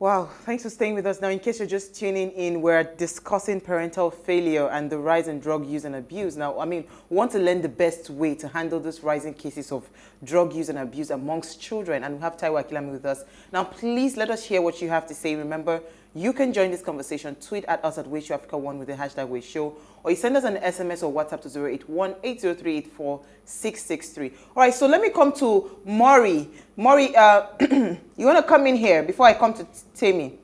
Wow, thanks for staying with us. Now, in case you're just tuning in, we're discussing parental failure and the rise in drug use and abuse. Now, we want to learn the best way to handle this rising cases of drug use and abuse amongst children. And we have Taiwo Akinlami with us. Now, please let us hear what you have to say. Remember, you can join this conversation. Tweet at us at PlusTvAfrica1 with the hashtag WaveShow, or you send us an SMS or WhatsApp to 081-803-84663. All right, so let me come to Maury. Maury, you want to come in here before I come to Temi?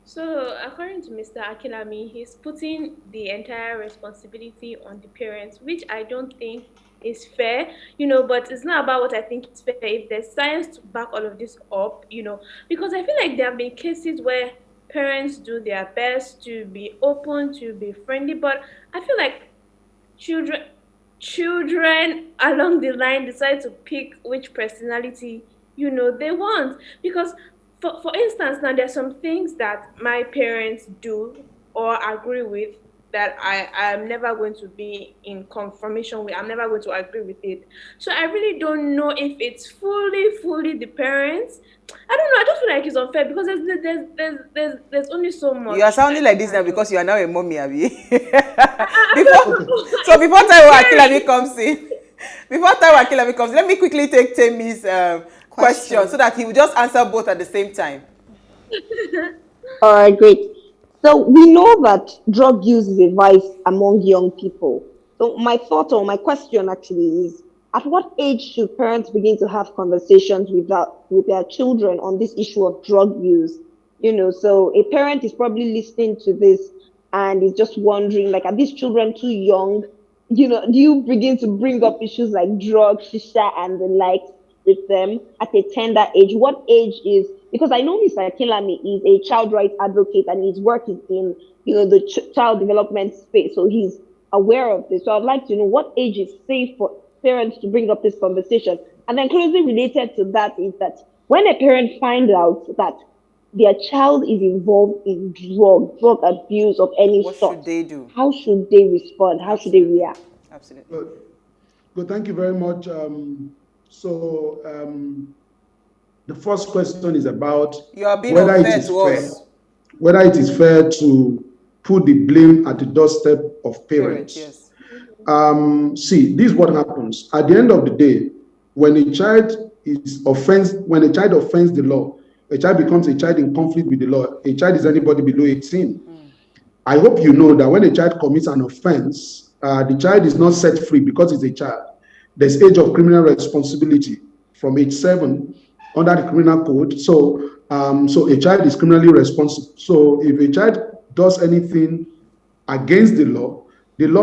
So, according to Mr. Akinlami, he's putting the entire responsibility on the parents, which I don't think is fair, but it's not about what I think is fair. If there's science to back all of this up, because I feel like there have been cases where parents do their best to be open, to be friendly, but I feel like children along the line decide to pick which personality they want. Because for instance, now there's some things that my parents do or agree with that I am never going to be in confirmation with. I'm never going to agree with it. So I really don't know if it's fully the parents. I don't know. I just feel like it's unfair because there's only so much. You are sounding like this now because you are now a mommy, Abi. Before Taiwo Akinlami comes in, let me quickly take Temi's question so that he will just answer both at the same time. All right, great. So we know that drug use is a vice among young people. So my thought or my question actually is, at what age should parents begin to have conversations with their children on this issue of drug use? So a parent is probably listening to this and is just wondering, like, are these children too young? Do you begin to bring up issues like drugs, shisha, and the like with them at a tender age? What age is, because I know Mr. Akinlami is a child rights advocate and his work is in, the child development space. So he's aware of this. So I'd like to know what age is safe for parents to bring up this conversation. And then closely related to that is that when a parent finds out that their child is involved in drug abuse of any sort, what should they do? How should they respond? How should they react? Absolutely. Good. Thank you very much. The first question is about whether it is fair to put the blame at the doorstep of parents. Yes. See, this is what happens. At the end of the day, when a child offends the law, a child becomes a child in conflict with the law. A child is anybody below 18. I hope you know that when a child commits an offense, the child is not set free because it's a child. There's age of criminal responsibility from age 7 under the criminal code. So a child is criminally responsible. So if a child does anything against the law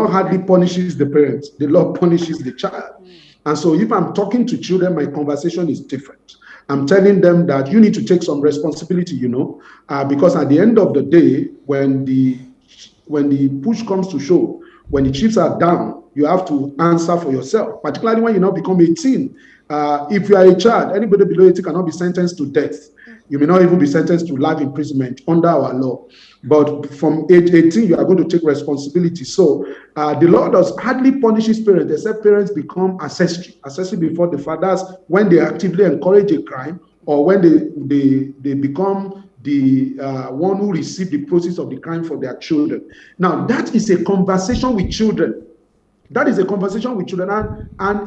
hardly punishes the parents. The law punishes the child. And so if I'm talking to children, my conversation is different. I'm telling them that you need to take some responsibility, because at the end of the day, when the push comes to shove, when the chips are down, you have to answer for yourself, particularly when you now become 18. If you are a child, anybody below 18 cannot be sentenced to death. You may not even be sentenced to life imprisonment under our law. But from age 18, you are going to take responsibility. So the law does hardly punishes parents, except parents become accessory before the fathers when they actively encourage a crime or when they become the one who receive the proceeds of the crime for their children. Now, that is a conversation with children. And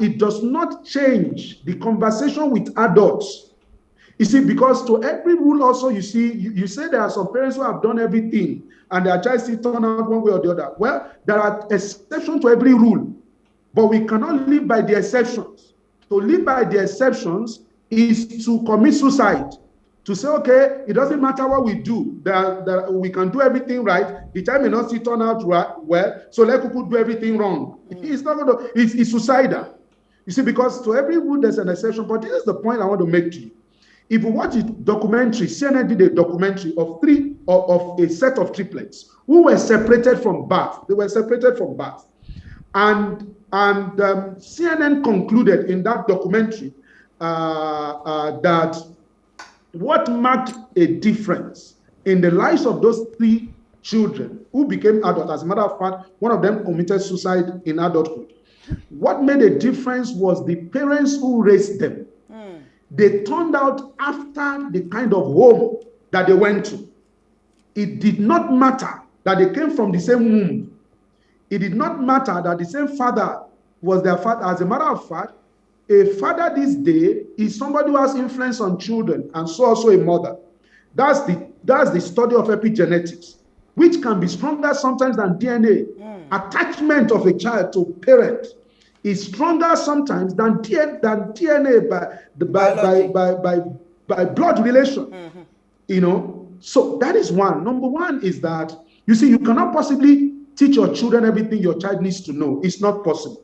it does not change the conversation with adults. You see, because to every rule also, you say there are some parents who have done everything and their child still turn out one way or the other. Well, there are exceptions to every rule, but we cannot live by the exceptions. To live by the exceptions is to commit suicide. To say, okay, it doesn't matter what we do, that we can do everything right. The child may not still turn out well, so let people do everything wrong. It's not going to, it's suicidal. You see, because to every rule there's an exception, but this is the point I want to make to you. If you watch a documentary, CNN did a documentary of a set of triplets who were separated from birth. They were separated from birth. And CNN concluded in that documentary that what marked a difference in the lives of those 3 children who became adults, as a matter of fact, one of them committed suicide in adulthood. What made a difference was the parents who raised them. they turned out after the kind of home that they went to. It did not matter that they came from the same womb. It did not matter that the same father was their father. As a matter of fact, a father this day is somebody who has influence on children, and so also a mother. That's the study of epigenetics, which can be stronger sometimes than DNA. Attachment of a child to parent is stronger sometimes than DNA by blood relation. You know, so that is one. Number one is that, you see, you cannot possibly teach your children everything your child needs to know. It's not possible.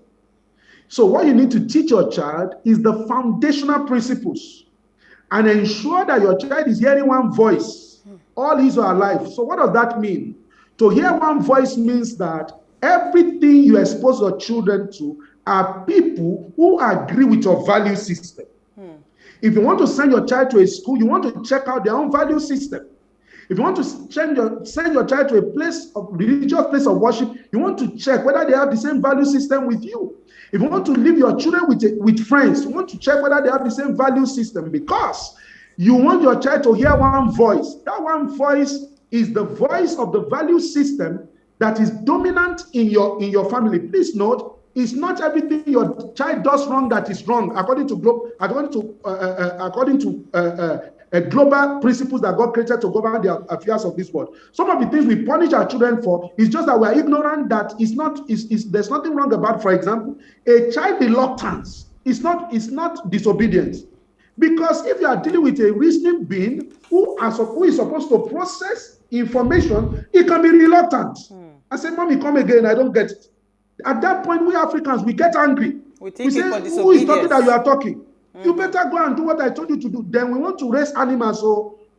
So what you need to teach your child is the foundational principles, and ensure that your child is hearing one voice all his or her life. So what does that mean? To hear one voice means that everything you expose your children to are people who agree with your value system. If you want to send your child to a school, you want to check out their own value system. If you want to send your child to a place of religious place of worship, you want to check whether they have the same value system with you. If you want to leave your children with friends, you want to check whether they have the same value system, because you want your child to hear one voice. That one voice is the voice of the value system that is dominant in your family. Please note, it's not everything your child does wrong that is wrong, according to global principles that God created to govern the affairs of this world. Some of the things we punish our children for is just that we are ignorant that there's nothing wrong about. For example, a child reluctance is not disobedience, because if you are dealing with a reasoning being who is supposed to process information, it can be reluctant. I say, "Mommy, come again, I don't get it." At that point, we Africans, we get angry. We say, "Who is talking that you are talking? You better go and do what I told you to do." Then we want to raise animals,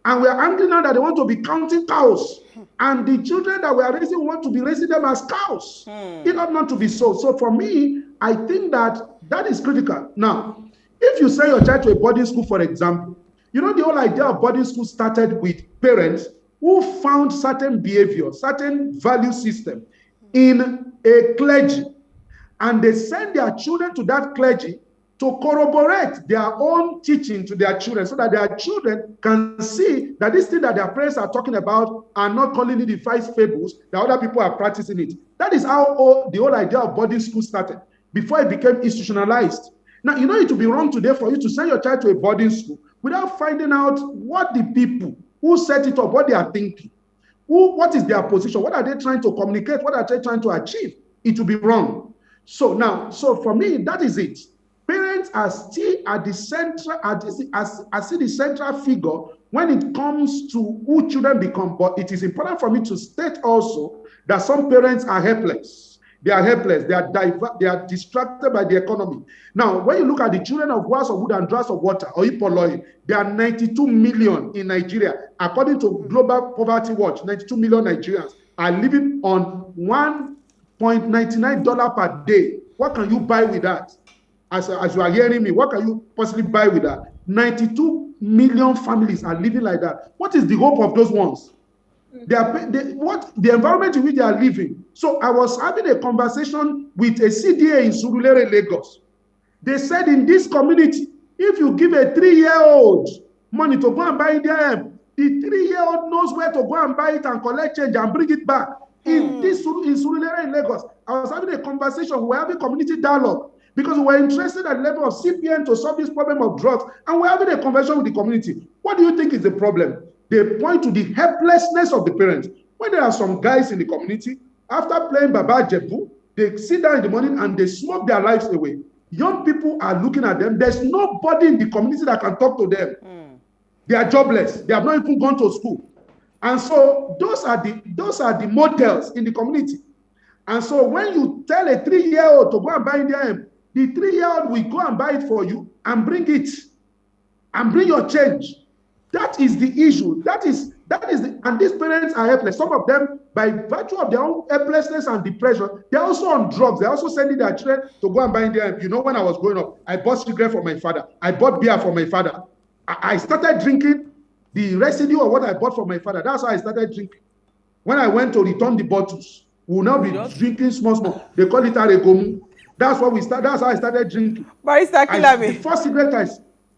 and we are angry now that they want to be counting cows. And the children that we are raising want to be raising them as cows. It ought not to be so. So for me, I think that is critical. Now, if you send your child to a boarding school, for example, you know, the whole idea of boarding school started with parents who found certain behavior, certain value system in a clergy, and they send their children to that clergy to corroborate their own teaching to their children, so that their children can see that this thing that their parents are talking about are not calling it the five fables, that other people are practicing it. That is how the whole idea of boarding school started, before it became institutionalized. Now, you know, it would be wrong today for you to send your child to a boarding school without finding out what the people who set it up, what they are thinking, what is their position, what are they trying to communicate, what are they trying to achieve. It will be wrong. So for me, that is it. Parents are still at the central, the central figure when it comes to who children become. But it is important for me to state also that some parents are helpless. They are helpless. They are distracted by the economy. Now, when you look at the children of House of Wood and Draughts of Water, or Ipoloi, there are 92 million in Nigeria. According to Global Poverty Watch, 92 million Nigerians are living on $1.99 per day. What can you buy with that? As you are hearing me, what can you possibly buy with that? 92 million families are living like that. What is the hope of those ones? The environment in which they are living. So I was having a conversation with a CDA in Surulere, Lagos. They said in this community, if you give a 3-year-old money to go and buy them, the 3-year-old knows where to go and buy it and collect change and bring it back. In Surulere in Lagos, I was having a conversation. We were having community dialogue, because we were interested at the level of CPN to solve this problem of drugs, and we're having a conversation with the community. What do you think is the problem? They point to the helplessness of the parents. When there are some guys in the community, after playing Baba Jebu, they sit down in the morning and they smoke their lives away. Young people are looking at them. There's nobody in the community that can talk to them. They are jobless. They have not even gone to school. And so those are the models in the community. And so when you tell a 3-year-old to go and buy them, the 3-year-old will go and buy it for you and bring it and bring your change. That is the issue. And these parents are helpless. Some of them, by virtue of their own helplessness and depression, they're also on drugs. They're also sending their children to go and buy them. You know, when I was growing up, I bought cigarette for my father. I bought beer for my father. I started drinking the residue of what I bought for my father. That's how I started drinking. When I went to return the bottles, we will now be drinking small. They call it aregomu. That's how I started drinking. Barrister Akinlami. The first cigarette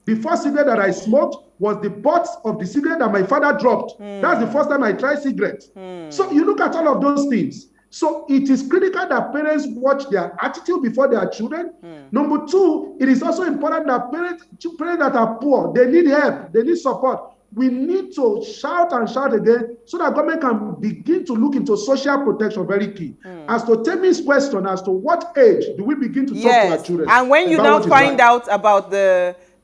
The first cigarette that I smoked was the butt of the cigarette that my father dropped. That's the first time I tried cigarettes. So you look at all of those things. So it is critical that parents watch their attitude before their children. Number two, it is also important that parents that are poor, they need help, they need support. We need to shout and shout again so that government can begin to look into social protection, very key. As to Temi's question, as to what age do we begin to talk to our children? And when you now find out about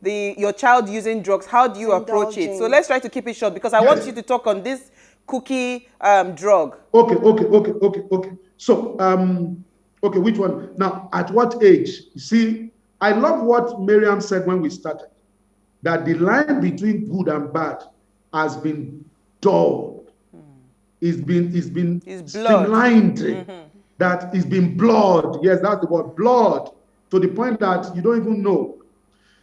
your child using drugs, how do you approach it? So let's try to keep it short because I want you to talk on this cookie drug. Okay. So, okay, which one? Now, at what age? You see, I love what Miriam said when we started, that the line between good and bad has been dulled. It's been streamlined. That it's been blurred. Yes, that's the word, blurred, to the point that you don't even know.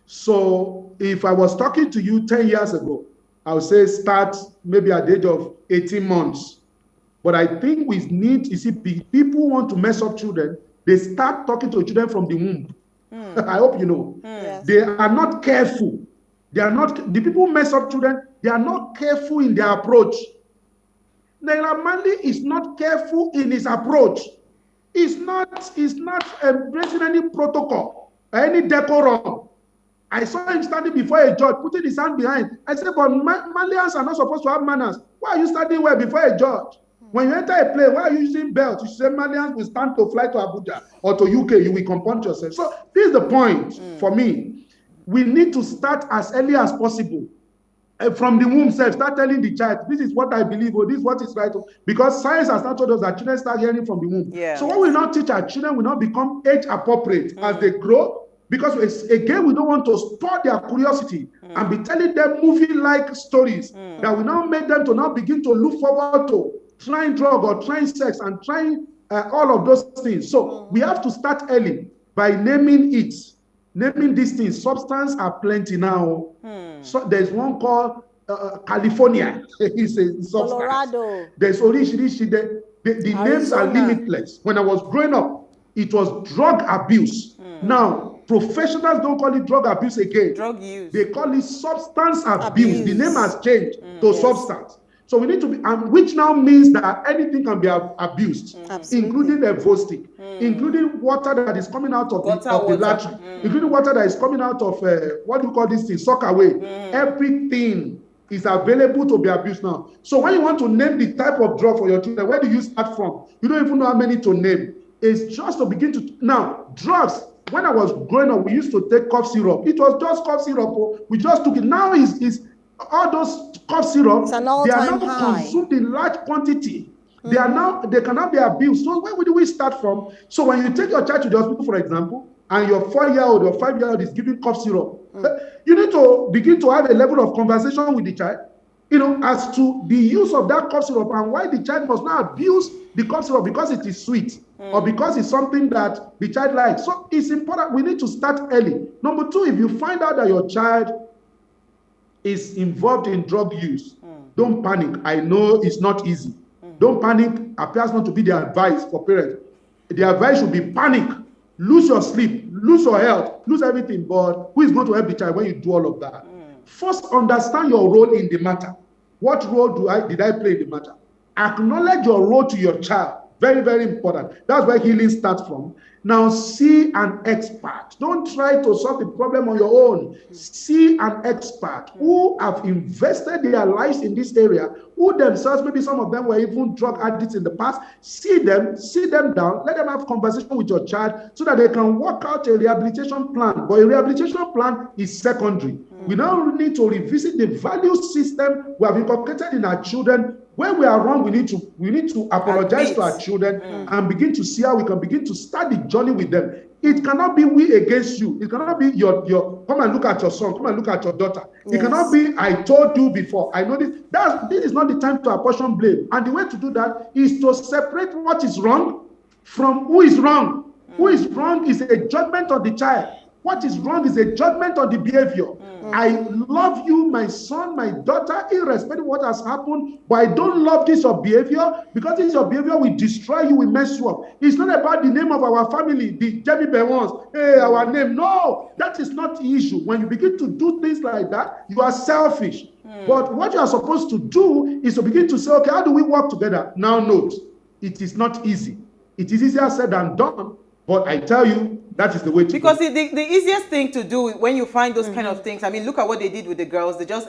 So if I was talking to you 10 years ago, I would say start maybe at the age of 18 months. But I think we need, you see, people want to mess up children. They start talking to children from the womb. I hope you know. Yes. They are not careful. The people who mess up children, they are not careful in their approach. Naira Marley is not careful in his approach. He's not embracing any protocol or any decorum. I saw him standing before a judge, putting his hand behind. I said, but Malians are not supposed to have manners. Why are you standing well before a judge? When you enter a plane, why are you using belts? You say Malians will stand to fly to Abuja or to UK, you will compound yourself. So this is the point for me. We need to start as early as possible. From the womb self, start telling the child, this is what I believe, or this is what is right. Because science has not told us that children start hearing from the womb. Yeah. So when we now teach our children, we now become age appropriate as they grow. Because again, we don't want to store their curiosity and be telling them movie-like stories that will now make them to now begin to look forward to trying drug or trying sex and trying all of those things. So we have to start early by naming it. Naming these things. Substance are plenty now. So there's one called California. It's a substance. Colorado. There's Orishi. The names are limitless. When I was growing up, it was drug abuse. Now, professionals don't call it drug abuse again. Drug use. They call it substance abuse. The name has changed to substance. So we need to be, which now means that anything can be abused, including the Vostik, including water that is coming out of the latrine, including water that is coming out of, what do you call this thing, sock away. Everything is available to be abused now. So when you want to name the type of drug for your children, where do you start from? You don't even know how many to name. It's just to begin to, now, drugs, when I was growing up, we used to take cough syrup. It was just cough syrup. We just took it. Now is all those cough syrup, they are now consumed in large quantity. They cannot be abused. So where do we start from? So when you take your child to the hospital, for example, and your 4-year-old or 5-year-old is giving cough syrup, you need to begin to have a level of conversation with the child, as to the use of that cough syrup and why the child must not abuse the cough syrup because it is sweet or because it's something that the child likes. So it's important. We need to start early. Number two, if you find out that your child is involved in drug use, don't panic. I know it's not easy. Don't panic appears not to be the advice for parents. The advice should be panic, lose your sleep, lose your health, lose everything. But who is going to help the child when you do all of that? First, understand your role in the matter. What role did I play in the matter? Acknowledge your role to your child. Very, very important. That's where healing starts from. Now, see an expert. Don't try to solve the problem on your own. See an expert who have invested their lives in this area, who themselves, maybe some of them were even drug addicts in the past. See them down, let them have conversation with your child so that they can work out a rehabilitation plan. But a rehabilitation plan is secondary. We now need to revisit the value system we have inculcated in our children. When we are wrong, we need to apologize to our children and begin to see how we can begin to start the journey with them. It cannot be we against you. It cannot be your come and look at your son, come and look at your daughter. Yes. It cannot be I told you before. I know this. This is not the time to apportion blame. And the way to do that is to separate what is wrong from who is wrong. Who is wrong is a judgment of the child. What is wrong is a judgment on the behavior. I love you, my son, my daughter, irrespective of what has happened, but I don't love this your behavior, because this your behavior will destroy you, will mess you up. It's not about the name of our family, the Jemmy Bewans, hey, our name. No, that is not the issue. When you begin to do things like that, you are selfish. But what you are supposed to do is to begin to say, okay, how do we work together? Now note, it is not easy. It is easier said than done, but I tell you, that is the way to because go. the easiest thing to do when you find those kind of things, I mean, look at what they did with the girls. They just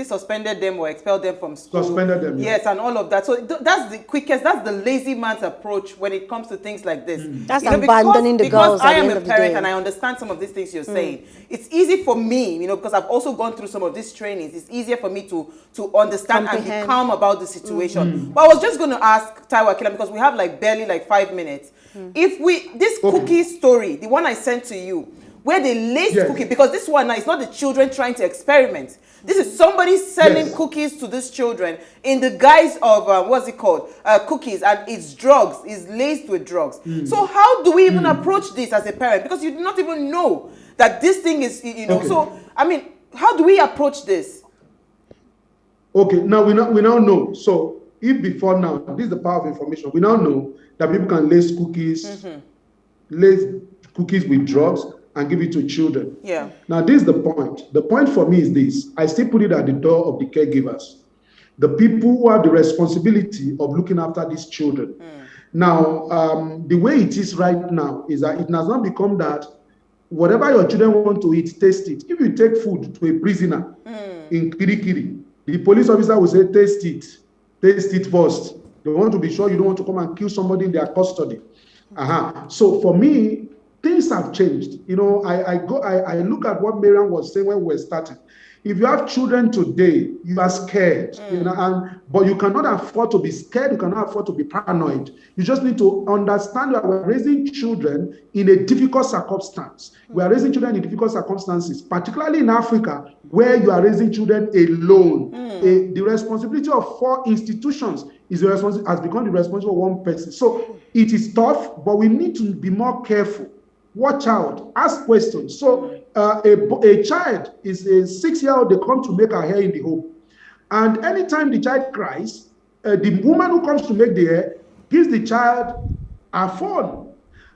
suspended them or expelled them from school? Suspended them. Yes, and all of that. So that's the quickest, that's the lazy man's approach when it comes to things like this. That's abandoning the girls at the end of the day. Because I am a parent and I understand some of these things you're saying. It's easy for me, because I've also gone through some of these trainings. It's easier for me to understand and be calm about the situation. But I was just going to ask Taiwo Akinlami, because we have barely 5 minutes. If this cookie story, the one I sent to you, where they laced cookie, because this one now is not the children trying to experiment. This is somebody selling cookies to these children in the guise of cookies, and it's drugs, it's laced with drugs. So how do we even approach this as a parent? Because you do not even know that this thing is, So I mean, how do we approach this? Okay, now we now know. So if before now, this is the power of information. We now know that people can lace cookies, with drugs and give it to children. Yeah. Now this is the point. The point for me is this. I still put it at the door of the caregivers, the people who have the responsibility of looking after these children. Now, the way it is right now is that it has not become that whatever your children want to eat, taste it. If you take food to a prisoner in Kirikiri, the police officer will say, taste it first. They want to be sure you don't want to come and kill somebody in their custody. So for me, things have changed. I look at what Miriam was saying when we were starting. If you have children today, you are scared, but you cannot afford to be scared. You cannot afford to be paranoid. You just need to understand that we're raising children in a difficult circumstance. We are raising children in difficult circumstances, particularly in Africa, where you are raising children alone. The responsibility of 4 institutions has become the responsibility of 1 person. So it is tough, but we need to be more careful. Watch out, ask questions. So a child is a 6-year-old, they come to make her hair in the home. And anytime the child cries, the woman who comes to make the hair gives the child a phone.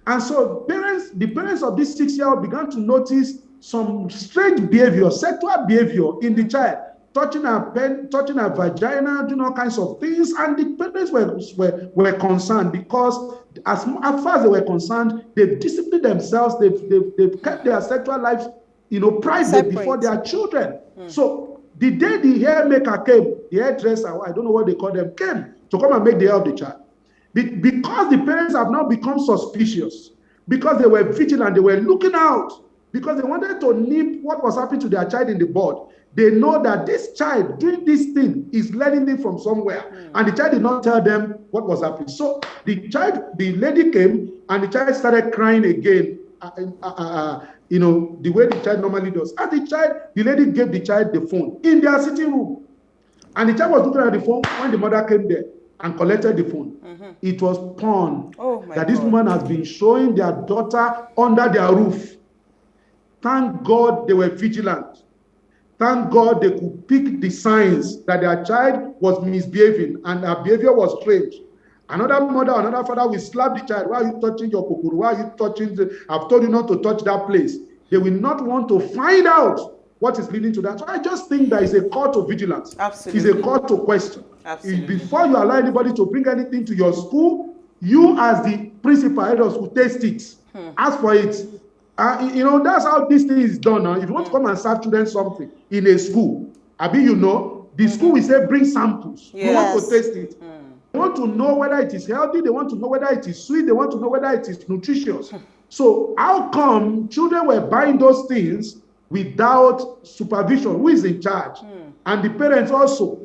And so the parents of this 6-year-old began to notice some strange behavior, sexual behavior in the child, touching her vagina, doing all kinds of things. And the parents were concerned, because as far as they were concerned, they've disciplined themselves, they've kept their sexual life, private before their children. So the day the hairmaker came, the hairdresser, I don't know what they call them, came to come and make the hair of the child. Because the parents have now become suspicious, because they were vigilant, they were looking out, because they wanted to nip what was happening to their child in the bud. They know that this child doing this thing is learning it from somewhere, and the child did not tell them what was happening. So the lady came, and the child started crying again, the way the child normally does. And the lady gave the child the phone in their sitting room, and the child was looking at the phone when the mother came there and collected the phone. It was porn that this woman has been showing their daughter under their roof. Thank God they were vigilant. Thank God they could pick the signs that their child was misbehaving and her behavior was strange. Another mother, another father will slap the child. Why are you touching your kukuru? Why are you touching? I've told you not to touch that place. They will not want to find out what is leading to that. So I just think that is a call to vigilance. Absolutely. It's a call to question. Absolutely. Before you allow anybody to bring anything to your school, you as the principal head of school, taste it. Ask for it. That's how this thing is done now. If you want to come and serve children something in a school, the school will say, bring samples. You want to taste it. They want to know whether it is healthy. They want to know whether it is sweet. They want to know whether it is nutritious. So how come children were buying those things without supervision? Who is in charge? And the parents also.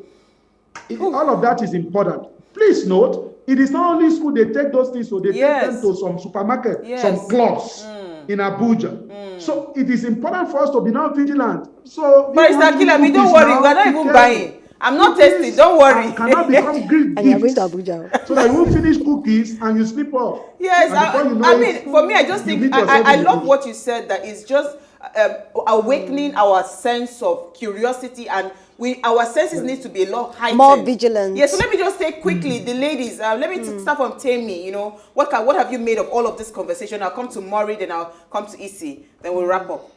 All of that is important. Please note, it is not only school they take those things, so they take them to some supermarket, some clubs in Abuja. So it is important for us to be now vigilant. So, but Mr. Akinlami, don't worry, we are not even buying. I'm not tasting, don't worry. Cannot become great and you're going to Abuja. So that you won't finish cookies and you sleep off. Yes, for me, I just think I love what you said, that it's just awakening our sense of curiosity, and our senses need to be a lot heightened. More vigilant. Yeah, so let me just say quickly, the ladies, let me start from Tammy, what have you made of all of this conversation? I'll come to Maury, then I'll come to Isi, then we'll wrap up.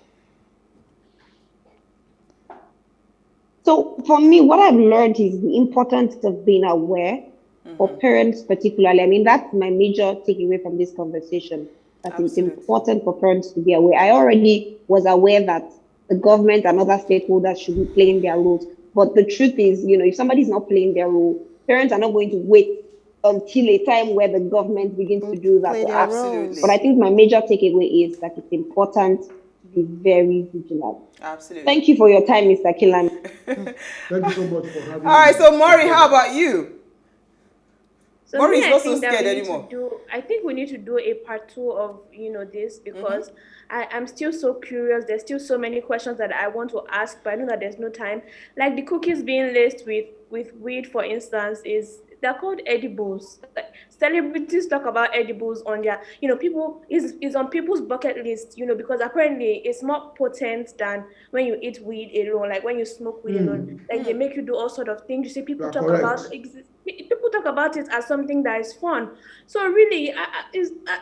So for me, what I've learned is the importance of being aware, for parents particularly. I mean, that's my major takeaway from this conversation. That it's important for parents to be aware. I already was aware that the government and other stakeholders should be playing their roles. But the truth is, if somebody's not playing their role, parents are not going to wait until a time where the government begins to do that. So absolutely. But I think my major takeaway is that it's important to be very vigilant. Absolutely. Thank you for your time, Mr. Akinlami. Thank you so much for having me. All right, so Maury, how about you? So Maury is me, not so scared anymore. I think we need to do a part 2 of this, because I'm still so curious. There's still so many questions that I want to ask, but I know that there's no time. Like the cookies being laced with weed, for instance, they're called edibles. Like, celebrities talk about edibles on their, people is on people's bucket list, because apparently it's more potent than when you eat weed alone, like when you smoke weed alone. Like they make you do all sort of things. You see, people talk about it as something that is fun. So really,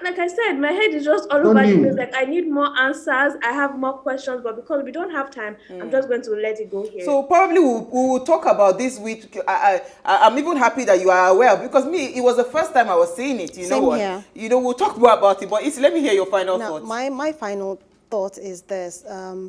like I said, my head is just all over the place. Like I need more answers. I have more questions, but because we don't have time, I'm just going to let it go here. So probably we will talk about this week. I'm even happy that you are aware, because it was the first time I was seeing it. You know what? Here. We'll talk more about it. But let me hear your final Now, thoughts. my final thought is this: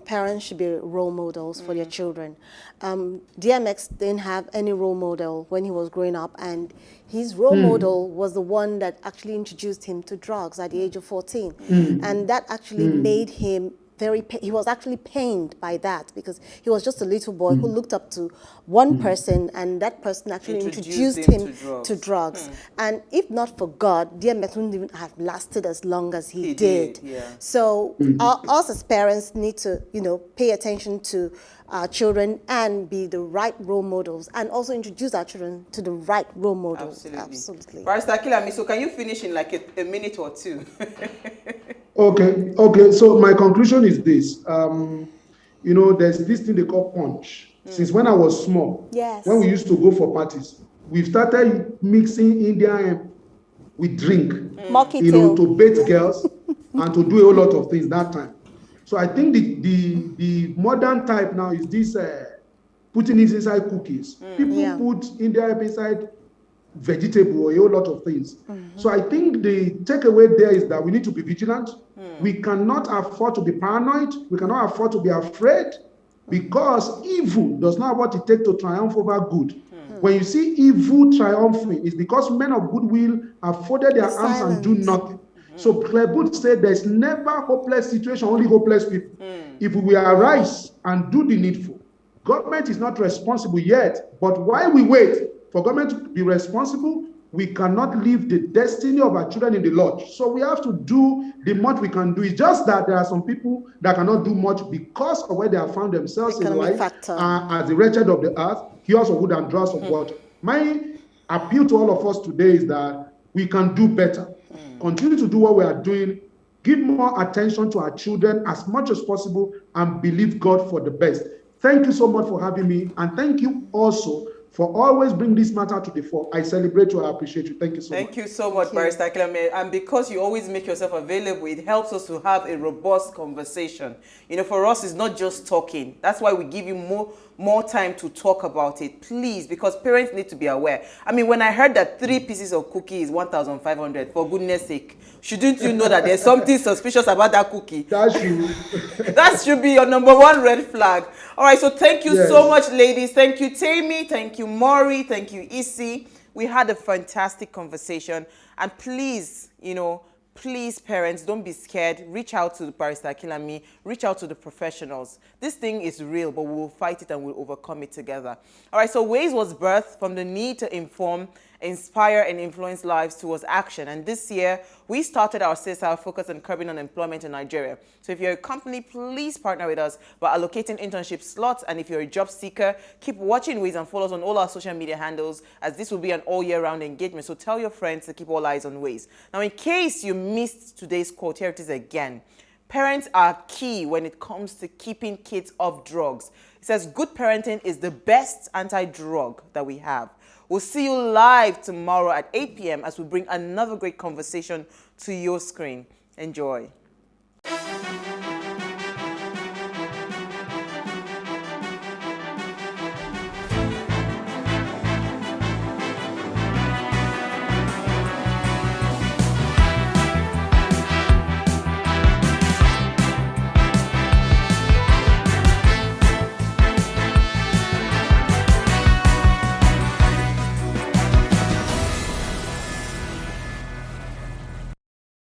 parents should be role models for their children. DMX didn't have any role model when he was growing up, and his role model was the one that actually introduced him to drugs at the age of 14, and that actually made him he was actually pained by that, because he was just a little boy who looked up to one person, and that person actually introduced him to drugs. And if not for God, DMX wouldn't even have lasted as long as he did. Yeah. So us as parents need to, pay attention to our children and be the right role models, and also introduce our children to the right role models. Absolutely. Barrister Akinlami, so can you finish in like a minute or two? Okay. So my conclusion is this. There's this thing they call punch. Since when I was small, when we used to go for parties, we started mixing Indian hemp with drink, to bait girls and to do a whole lot of things that time. So I think the modern type now is this putting it inside cookies. People put Indian hemp inside vegetable or a whole lot of things. So I think the takeaway there is that we need to be vigilant. We cannot afford to be paranoid. We cannot afford to be afraid, because evil does not have what it takes to triumph over good. When you see evil triumphing, it's because men of goodwill have folded their arms and do nothing. So Claire Booth said there's never hopeless situation, only hopeless people. If we arise and do the needful, government is not responsible yet, but while we wait for government to be responsible, we cannot leave the destiny of our children in the lodge. So we have to do the much we can do. It's just that there are some people that cannot do much because of where they have found themselves in life, as the wretched of the earth, hearers of wood and drawers of water. My appeal to all of us today is that we can do better. Continue to do what we are doing. Give more attention to our children as much as possible, and believe God for the best. Thank you so much for having me, and thank you also for always bring this matter to the fore. I celebrate you. I appreciate you. Thank you so much. Thank you so much, Barrister Akinlami. And because you always make yourself available, it helps us to have a robust conversation. For us, it's not just talking. That's why we give you more time to talk about it, please, because parents need to be aware. I mean, when I heard that 3 pieces of cookie is 1,500, for goodness sake, shouldn't you know that there's something suspicious about that cookie? That should be your #1 red flag. All right, so thank you so much, ladies. Thank you, Tammy. Thank you, Maury. Thank you, Isi. We had a fantastic conversation. And please, please, parents, don't be scared. Reach out to the Barrister Akinlami. Reach out to the professionals. This thing is real, but we will fight it and we'll overcome it together. All right, so Ways was birthed from the need to inform, inspire, and influence lives towards action. And this year, we started our CSR focus on curbing unemployment in Nigeria. So if you're a company, please partner with us by allocating internship slots. And if you're a job seeker, keep watching Ways and follow us on all our social media handles, as this will be an all-year-round engagement. So tell your friends to keep all eyes on Ways. Now, in case you missed today's quote, here it is again. Parents are key when it comes to keeping kids off drugs. It says good parenting is the best anti-drug that we have. We'll see you live tomorrow at 8 p.m. as we bring another great conversation to your screen. Enjoy.